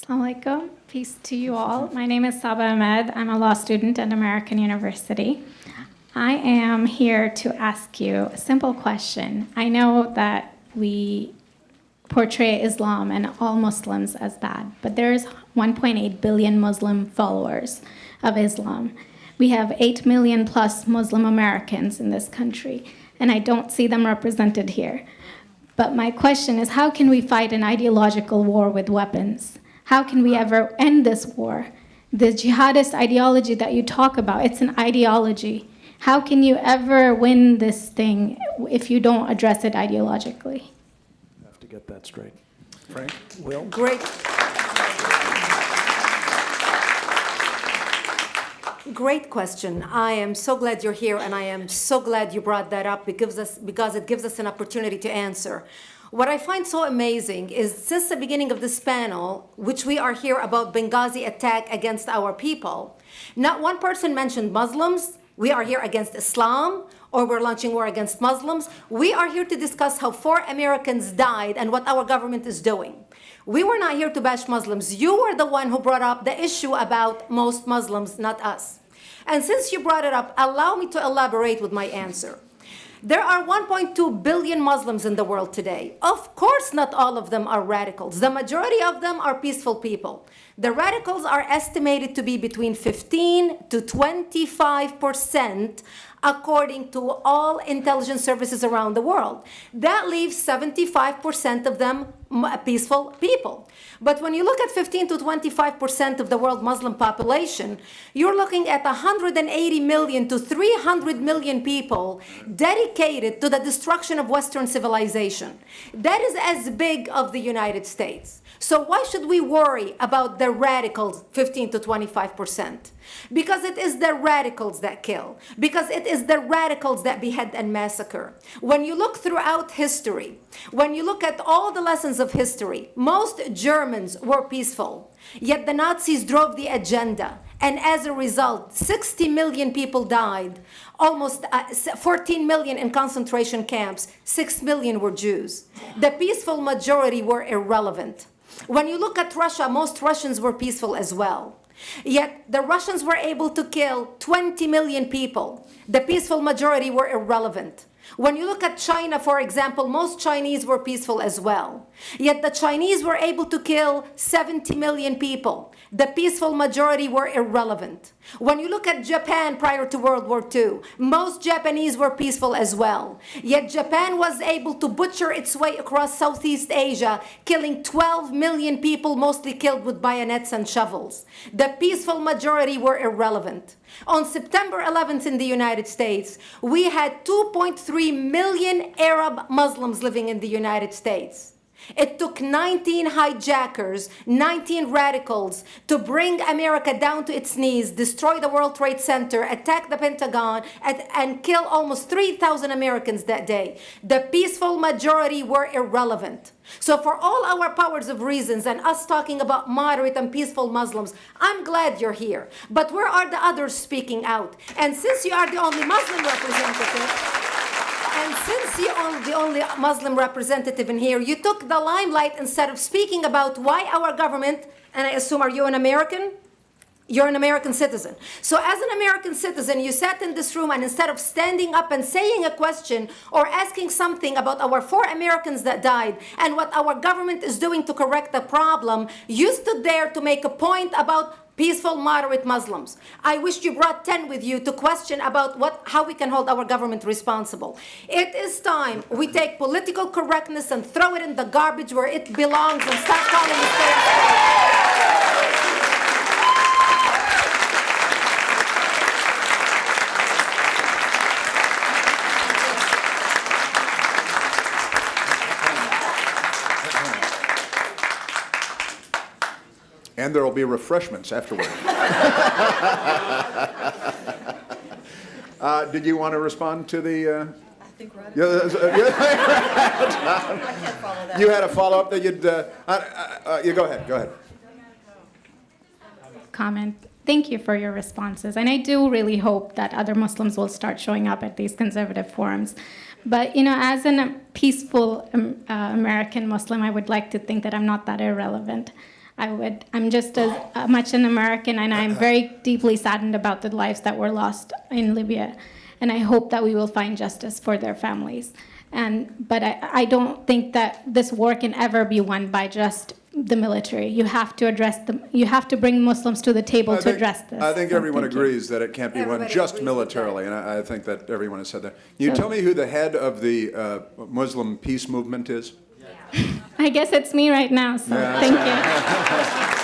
Assalamu alaikum. Peace to you all. My name is Saba Ahmed. I'm a law student at American University. I am here to ask you a simple question. I know that we portray Islam and all Muslims as bad, but there's 1.8 billion Muslim followers of Islam. We have 8 million plus Muslim Americans in this country, and I don't see them represented here. But my question is, how can we fight an ideological war with weapons? How can we ever end this war? The jihadist ideology that you talk about, it's an ideology. How can you ever win this thing if you don't address it ideologically? You have to get that straight. Frank? Will? Great question. I am so glad you're here, and I am so glad you brought that up because it gives us an opportunity to answer. What I find so amazing is since the beginning of this panel, which we are here about Benghazi attack against our people, not one person mentioned Muslims. We are here against Islam, or we're launching war against Muslims. We are here to discuss how 4 Americans died and what our government is doing. We were not here to bash Muslims. You were the one who brought up the issue about most Muslims, not us. And since you brought it up, allow me to elaborate with my answer. There are 1.2 billion Muslims in the world today. Of course, not all of them are radicals. The majority of them are peaceful people. The radicals are estimated to be between 15 to 25%, according to all intelligence services around the world. That leaves 75% of them peaceful people. But when you look at 15 to 25% of the world Muslim population, you're looking at 180 million to 300 million people dedicated to the destruction of Western civilization. That is as big of the United States. So why should we worry about the radicals, 15 to 25%? Because it is the radicals that kill. Because it is the radicals that behead and massacre. When you look throughout history, when you look at all the lessons of history, most Germans were peaceful. Yet the Nazis drove the agenda. And as a result, 60 million people died. Almost 14 million in concentration camps. 6 million were Jews. The peaceful majority were irrelevant. When you look at Russia, most Russians were peaceful as well. Yet the Russians were able to kill 20 million people. The peaceful majority were irrelevant. When you look at China, for example, most Chinese were peaceful as well. Yet the Chinese were able to kill 70 million people. The peaceful majority were irrelevant. When you look at Japan prior to World War II, most Japanese were peaceful as well. Yet Japan was able to butcher its way across Southeast Asia, killing 12 million people, mostly killed with bayonets and shovels. The peaceful majority were irrelevant. On September 11th in the United States, we had 2.3 million Arab Muslims living in the United States. It took 19 hijackers, 19 radicals to bring America down to its knees, destroy the World Trade Center, attack the Pentagon, and kill almost 3,000 Americans that day. The peaceful majority were irrelevant. So for all our powers of reasons and us talking about moderate and peaceful Muslims, I'm glad you're here. But where are the others speaking out? And since you are the only Muslim representative, and since you're the only Muslim representative in here, you took the limelight instead of speaking about why our government, and I assume, are you an American? You're an American citizen. So as an American citizen, you sat in this room, and instead of standing up and saying a question or asking something about our 4 Americans that died and what our government is doing to correct the problem, you stood there to make a point about peaceful, moderate Muslims. I wish you brought 10 with you to question about how we can hold our government responsible. It is time we take political correctness and throw it in the garbage where it belongs and stop calling it fair. And there will be refreshments afterward. Did you want to respond to the... I think we're out of time. I can't follow that. You had a follow-up that you'd... you go ahead. Comment. Thank you for your responses. And I do really hope that other Muslims will start showing up at these conservative forums. But, as a peaceful American Muslim, I would like to think that I'm not that irrelevant. I'm just as much an American, and I'm very deeply saddened about the lives that were lost in Libya. And I hope that we will find justice for their families. But I don't think that this war can ever be won by just the military. You have to address you have to bring Muslims to the table to address this. I think So everyone thank you. agrees that it can't be won Everybody just agrees with militarily, and I think that everyone has said that. Can you tell me who the head of the Muslim peace movement is? I guess it's me right now, so thank you.